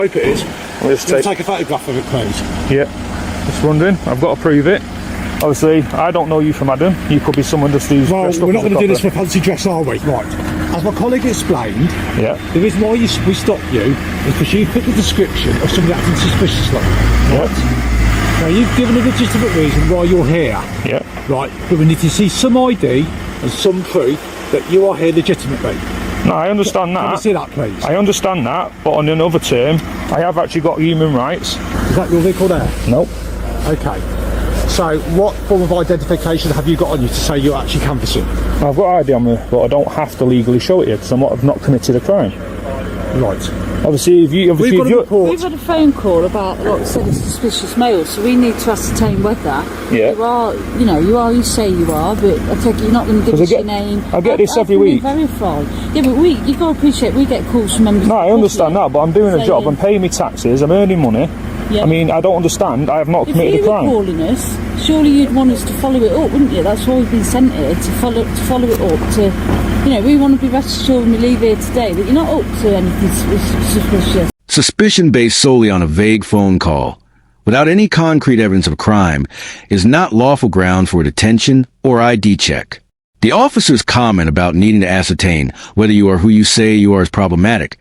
Hope it is. Let's take a photograph of it, please. Yeah, just wondering. I've got to prove it. Obviously, I don't know you from Adam. You could be someone just who's Well, dressed up we're not as a going to do copper. this for fancy dress, are we? Right. As my colleague explained, Yeah. the reason why we stopped you is because you fit the description of somebody acting suspiciously. Right? Now, you've given a legitimate reason why you're here. Yeah. Right, but we need to see some ID and some proof that you are here legitimately. No, I understand that. Can you see that, please? I understand that, but on another term, I have actually got human rights. Is that your vehicle there? Nope. Okay. So, what form of identification have you got on you to say you're actually canvassing? I've got ID on me, but I don't have to legally show it yet because I've not committed a crime. Right. Obviously, if you... We've got a report. We've had a phone call about, like, said it's suspicious mail, so we need to ascertain whether you are, you say you are, but I take it you're not going to give us your name. I get this every week. Verify. Yeah, but you've got to appreciate we get calls from members. No, I understand that, but I'm doing a job. I'm paying me taxes. I'm earning money. Yeah. I mean, I don't understand. I have not committed a crime. If you were calling us, surely you'd want us to follow it up, wouldn't you? That's why we've been sent here, to follow it up. We want to be rest assured when we leave here today that you're not up to anything suspicious. Suspicion based solely on a vague phone call, without any concrete evidence of crime, is not lawful ground for detention or ID check. The officer's comment about needing to ascertain whether you are who you say you are is problematic,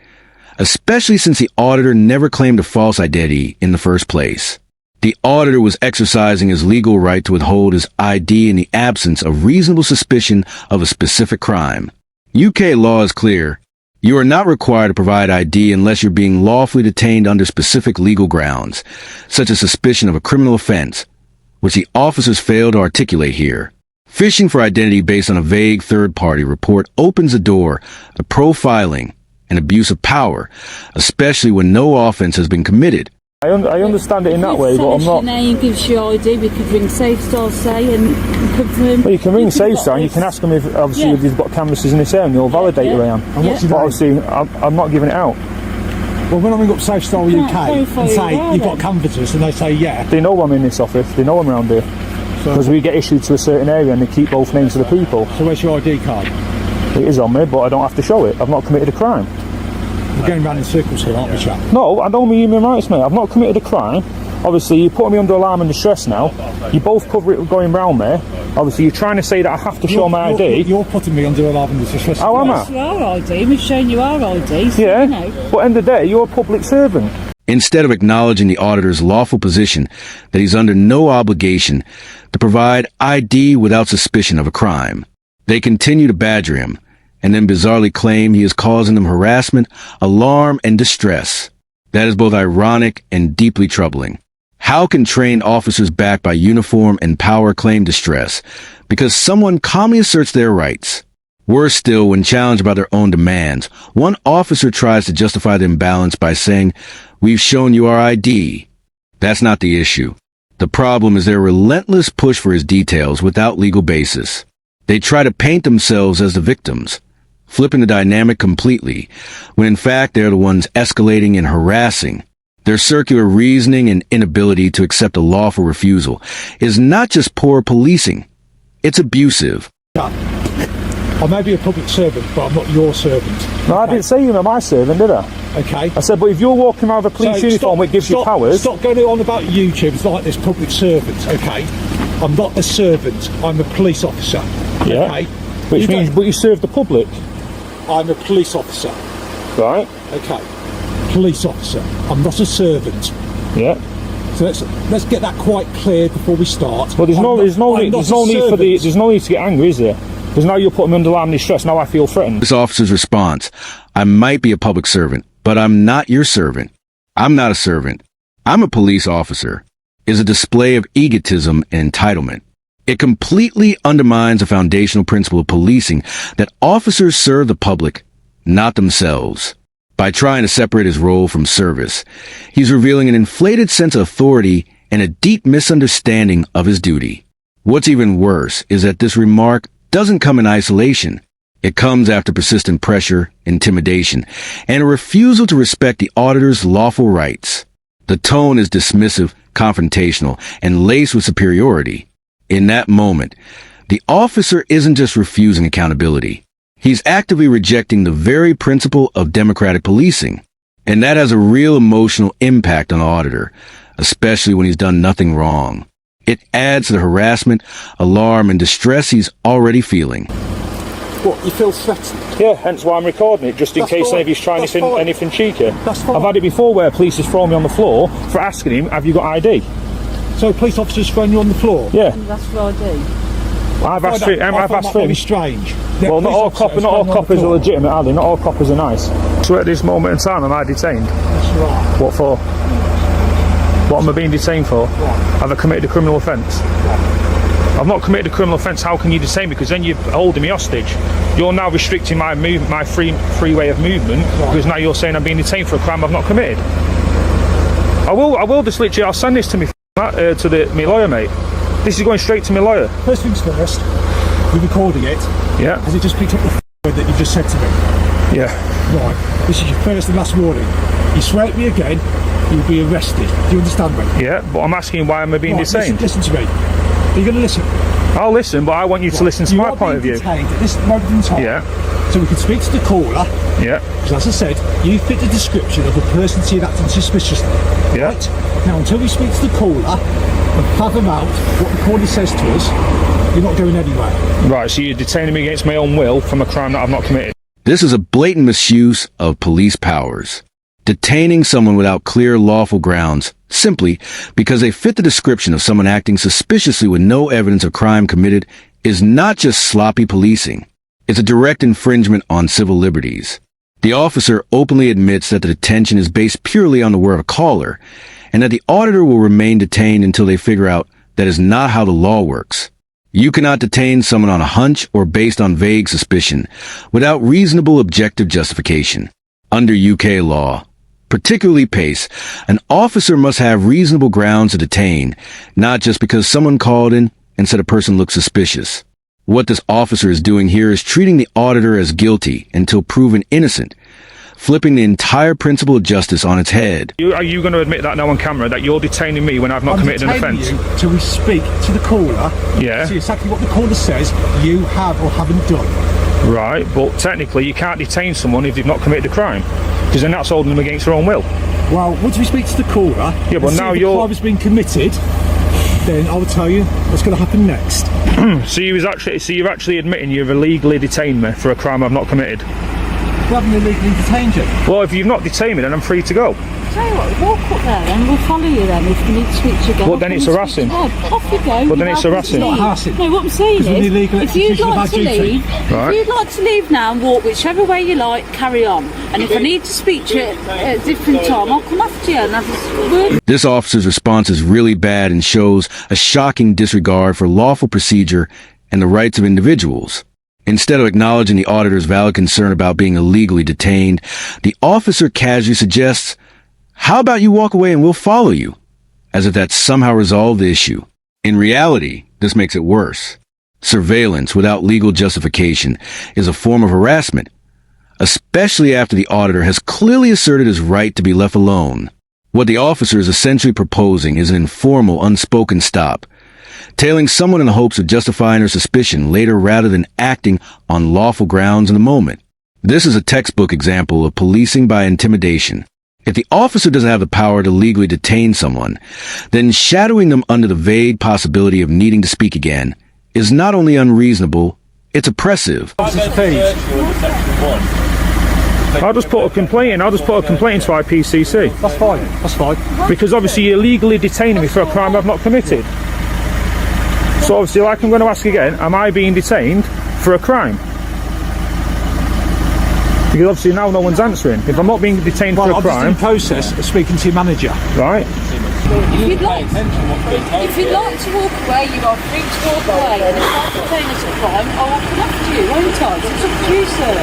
especially since the auditor never claimed a false identity in the first place. The auditor was exercising his legal right to withhold his ID in the absence of reasonable suspicion of a specific crime. UK law is clear. You are not required to provide ID unless you're being lawfully detained under specific legal grounds, such as suspicion of a criminal offense, which the officers failed to articulate here. Fishing for identity based on a vague third-party report opens the door to profiling and abuse of power, especially when no offense has been committed. I understand it in that way, but I'm not... Your name gives you ID, we could ring SafeStar, say, and confirm... Well, you can ring SafeStar and you can ask them if, obviously, if you've got canvases in this area and they'll validate who I am. And what's your But name? obviously, I'm not giving it out. Well, when I ring up SafeStar UK and say you've got canvassers and they say yeah... They know I'm in this office, they know I'm around here. Because we get issued to a certain area and they keep both names of the people. So where's your ID card? It is on me, but I don't have to show it. I've not committed a crime. We're going round in circles here, aren't we, chap? No, I don't mean human rights, mate. I've not committed a crime. Obviously, you're putting me under alarm and distress now. You both cover it going round me. Obviously, you're trying to say that I have to show my ID. You're putting me under alarm and distress. How am I? You are ID, we've shown you our ID, so Yeah, you know. but end of the day, you're a public servant. Instead of acknowledging the auditor's lawful position that he's under no obligation to provide ID without suspicion of a crime, they continue to badger him and then bizarrely claim he is causing them harassment, alarm, and distress. That is both ironic and deeply troubling. How can trained officers backed by uniform and power claim distress because someone calmly asserts their rights? Worse still, when challenged by their own demands, one officer tries to justify the imbalance by saying, "We've shown you our ID." That's not the issue. The problem is their relentless push for his details without legal basis. They try to paint themselves as the victims, flipping the dynamic completely, when in fact they're the ones escalating and harassing. Their circular reasoning and inability to accept a lawful refusal is not just poor policing, it's abusive. I may be a public servant, but I'm not your servant. No, I didn't say you were my servant, did I? Okay. I said, but if you're walking around with a police uniform which gives you powers... Stop going on about YouTube. It's like this public servant, okay? I'm not a servant. I'm a police officer. Yeah. Okay? Which means, but you serve the public. I'm a police officer. Right. Okay. Police officer. I'm not a servant. Yeah. So let's get that quite clear before we start. Well, there's no need to get angry, is there? Because now you're putting me under alarm and distress. Now I feel threatened. This officer's response, "I might be a public servant, but I'm not your servant. I'm not a servant. I'm a police officer," is a display of egotism and entitlement. It completely undermines the foundational principle of policing that officers serve the public, not themselves. By trying to separate his role from service, he's revealing an inflated sense of authority and a deep misunderstanding of his duty. What's even worse is that this remark doesn't come in isolation. It comes after persistent pressure, intimidation, and a refusal to respect the auditor's lawful rights. The tone is dismissive, confrontational, and laced with superiority. In that moment, the officer isn't just refusing accountability. He's actively rejecting the very principle of democratic policing. And that has a real emotional impact on the auditor, especially when he's done nothing wrong. It adds to the harassment, alarm, and distress he's already feeling. What, you feel threatened? Yeah, hence why I'm recording it, just in That's case fine. any of you's trying That's anything cheeky. That's fine. I've had it before where police has thrown me on the floor for asking him, have you got ID? So police officers thrown you on the floor? Yeah. And that's what I do. I've asked for him. Very strange. Well, not all coppers are legitimate, are they? Not all coppers are nice. So at this moment in time, am I detained? Yes, you are. What for? What am I being detained for? Have I committed a criminal offence? I've not committed a criminal offence. How can you detain me? Because then you're holding me hostage. You're now restricting my free way of movement because now you're saying I'm being detained for a crime I've not committed. I will just literally. I'll send this to me my lawyer, mate. This is going straight to my lawyer. First things first, we're recording it. Yeah. Has it just picked up the word that you just said to me? Yeah. Right. This is your first and last warning. You swear at me again, you'll be arrested. Do you understand me? Yeah, but I'm asking why am I being detained? Listen to me. Are you going to listen? I'll listen, but I want you to listen to my point of view. Detained at this moment in time. Yeah. So we can speak to the caller. Yeah. Because as I said, you fit the description of a person seen acting suspiciously. Yeah. Right? Now, until we speak to the caller and fathom out what the caller says to us, you're not going anywhere. Right, so you're detaining me against my own will from a crime that I've not committed. This is a blatant misuse of police powers. Detaining someone without clear lawful grounds simply because they fit the description of someone acting suspiciously with no evidence of crime committed is not just sloppy policing. It's a direct infringement on civil liberties. The officer openly admits that the detention is based purely on the word of a caller, and that the auditor will remain detained until they figure out that is not how the law works. You cannot detain someone on a hunch or based on vague suspicion without reasonable objective justification. Under UK law, particularly PACE, an officer must have reasonable grounds to detain, not just because someone called in and said a person looked suspicious. What this officer is doing here is treating the auditor as guilty until proven innocent, flipping the entire principle of justice on its head. Are you going to admit that now on camera, that you're detaining me when I've not committed an offence? Till we speak to the caller. Yeah. See exactly what the caller says you have or haven't done. Right, but technically you can't detain someone if they've not committed a crime, because then that's holding them against their own will. Well, once we speak to the caller, yeah, but now the crime has been committed, then I will tell you what's going to happen next. So you're actually admitting you've illegally detained me for a crime I've not committed? We haven't illegally detained you. Well, if you've not detained me, then I'm free to go. Tell you what, walk up there then, we'll follow you then if we need to speak to you again. But then it's harassing. Off you go. But then it's harassing. It's not harassing. No, what I'm saying is, if you'd like to leave, Right. if you'd like to leave now and walk whichever way you like, carry on. And if I need to speak to you at a different time, I'll come after you and have a word. This officer's response is really bad and shows a shocking disregard for lawful procedure and the rights of individuals. Instead of acknowledging the auditor's valid concern about being illegally detained, the officer casually suggests, "How about you walk away and we'll follow you?" As if that somehow resolved the issue. In reality, this makes it worse. Surveillance without legal justification is a form of harassment, especially after the auditor has clearly asserted his right to be left alone. What the officer is essentially proposing is an informal, unspoken stop, tailing someone in the hopes of justifying their suspicion later rather than acting on lawful grounds in the moment. This is a textbook example of policing by intimidation. If the officer doesn't have the power to legally detain someone, then shadowing them under the vague possibility of needing to speak again is not only unreasonable, it's oppressive. I'll just put a complaint in. I'll just put a complaint into IPCC. That's fine. That's fine. Because obviously you're illegally detaining me for a crime I've not committed. So obviously, like I'm going to ask again, am I being detained for a crime? Because obviously now no one's answering. If I'm not being detained for a I'm crime... just in the process of speaking to your manager. Right. If you'd like to walk away, you are free to walk away. And if I detain us a crime, I will come after you, won't I? It's up to you, sir.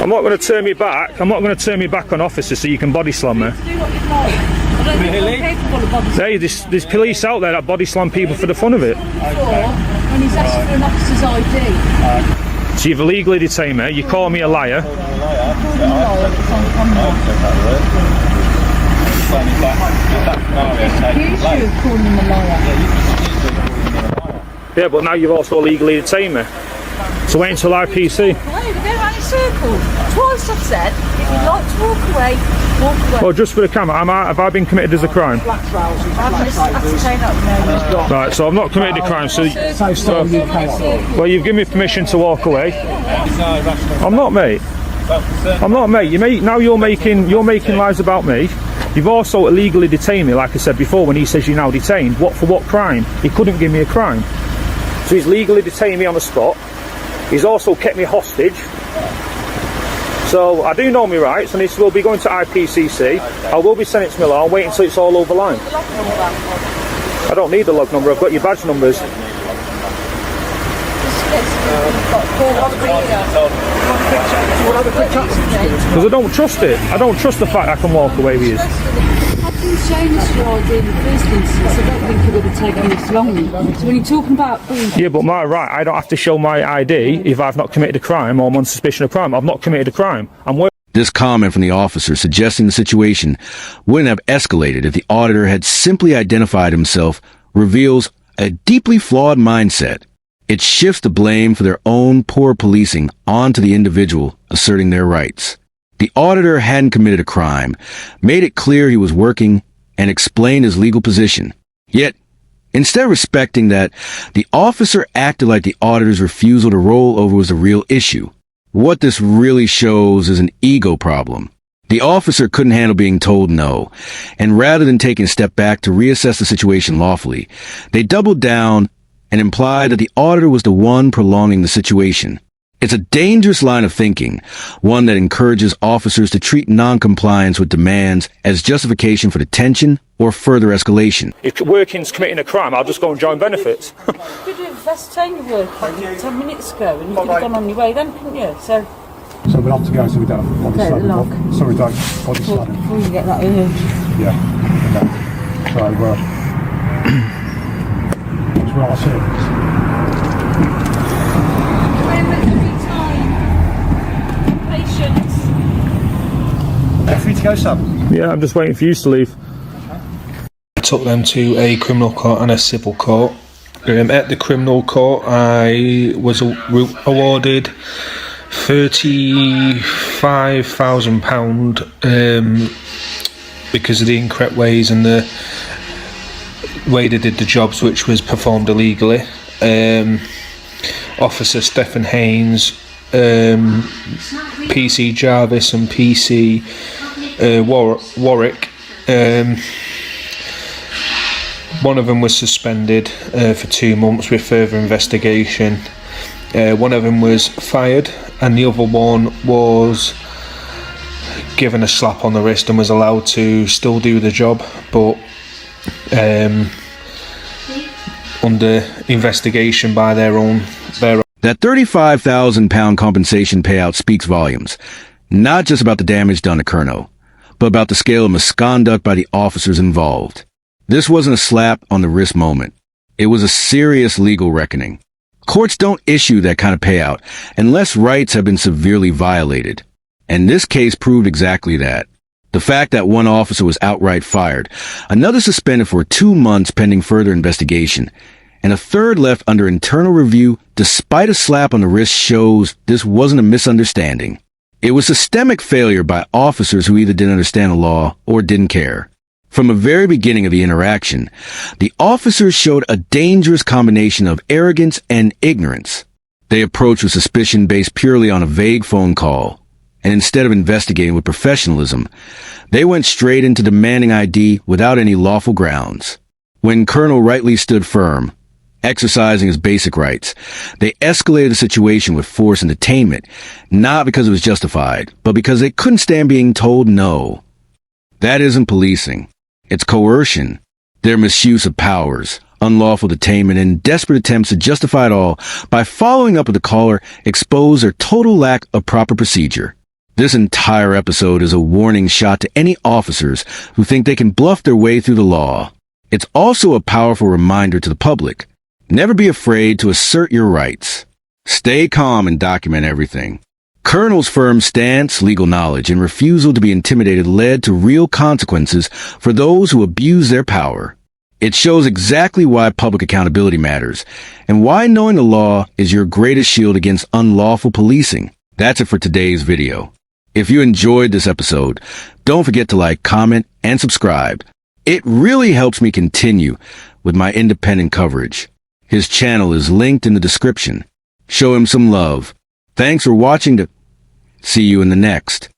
I'm not going to turn me back. I'm not going to turn me back on officers so you can body slam me. Do what you'd like. I don't think I'm capable of body slamming. There's police out there that body slam people for the fun of it. When he's asked for an officer's ID. So you've illegally detained me. You call me a liar. Yeah, but now you've also illegally detained me. So wait until IPC. circles. Twice I've said, if you'd like to walk away, walk away. Well, just for the camera, have I been committed as a crime? I haven't ascertained that at the moment. Right, so I've not committed a crime, so... Well, you've given me permission to walk away. I'm not, mate. I'm not, mate. Now you're making lies about me. You've also illegally detained me, like I said before, when he says you're now detained. For what crime? He couldn't give me a crime. So he's legally detained me on the spot. He's also kept me hostage. So I do know my rights, and this will be going to IPCC. I will be sent it to my law. I'll wait until it's all over the line. I don't need the log number. I've got your badge numbers. Because I don't trust it. I don't trust the fact I can walk away with you. Had you shown us your ID in the first instance, I don't think it would have taken this long. So when you're talking about being... Yeah, but I don't have to show my ID if I've not committed a crime or I'm on suspicion of crime. I've not committed a crime. This comment from the officer suggesting the situation wouldn't have escalated if the auditor had simply identified himself reveals a deeply flawed mindset. It shifts the blame for their own poor policing onto the individual asserting their rights. The auditor hadn't committed a crime, made it clear he was working, and explained his legal position. Yet, instead of respecting that, the officer acted like the auditor's refusal to roll over was the real issue. What this really shows is an ego problem. The officer couldn't handle being told no, and rather than taking a step back to reassess the situation lawfully, they doubled down and implied that the auditor was the one prolonging the situation. It's a dangerous line of thinking, one that encourages officers to treat non-compliance with demands as justification for detention or further escalation. If working's committing a crime, I'll just go and join benefits. You could have ascertained your working 10 minutes ago and you could have gone on your way then, couldn't you? So we'll have to go so we don't have body Okay, slamming. log. So we don't body slamming. before you get that urge. Yeah. Okay. So, that's what I said. Free to go, Sam? Yeah, I'm just waiting for you to leave. I took them to a criminal court and a civil court. At the criminal court, I was awarded £35,000 because of the incorrect ways and the way they did the jobs, which was performed illegally. Officer Stephen Haynes, PC Jarvis and PC Warwick. One of them was suspended for 2 months with further investigation. One of them was fired, and the other one was given a slap on the wrist and was allowed to still do the job, but under investigation by their own. That £35,000 compensation payout speaks volumes, not just about the damage done to Curnow, but about the scale of misconduct by the officers involved. This wasn't a slap on the wrist moment. It was a serious legal reckoning. Courts don't issue that kind of payout unless rights have been severely violated. And this case proved exactly that. The fact that one officer was outright fired, another suspended for 2 months pending further investigation, and a third left under internal review despite a slap on the wrist shows this wasn't a misunderstanding. It was systemic failure by officers who either didn't understand the law or didn't care. From the very beginning of the interaction, the officers showed a dangerous combination of arrogance and ignorance. They approached with suspicion based purely on a vague phone call, and instead of investigating with professionalism, they went straight into demanding ID without any lawful grounds. When Colonel rightly stood firm, exercising his basic rights, they escalated the situation with force and detainment, not because it was justified, but because they couldn't stand being told no. That isn't policing. It's coercion. Their misuse of powers, unlawful detainment, and desperate attempts to justify it all by following up with the caller expose their total lack of proper procedure. This entire episode is a warning shot to any officers who think they can bluff their way through the law. It's also a powerful reminder to the public. Never be afraid to assert your rights. Stay calm and document everything. Colonel's firm stance, legal knowledge, and refusal to be intimidated led to real consequences for those who abuse their power. It shows exactly why public accountability matters, and why knowing the law is your greatest shield against unlawful policing. That's it for today's video. If you enjoyed this episode, don't forget to like, comment, and subscribe. It really helps me continue with my independent coverage. His channel is linked in the description. Show him some love. Thanks for watching. See you in the next.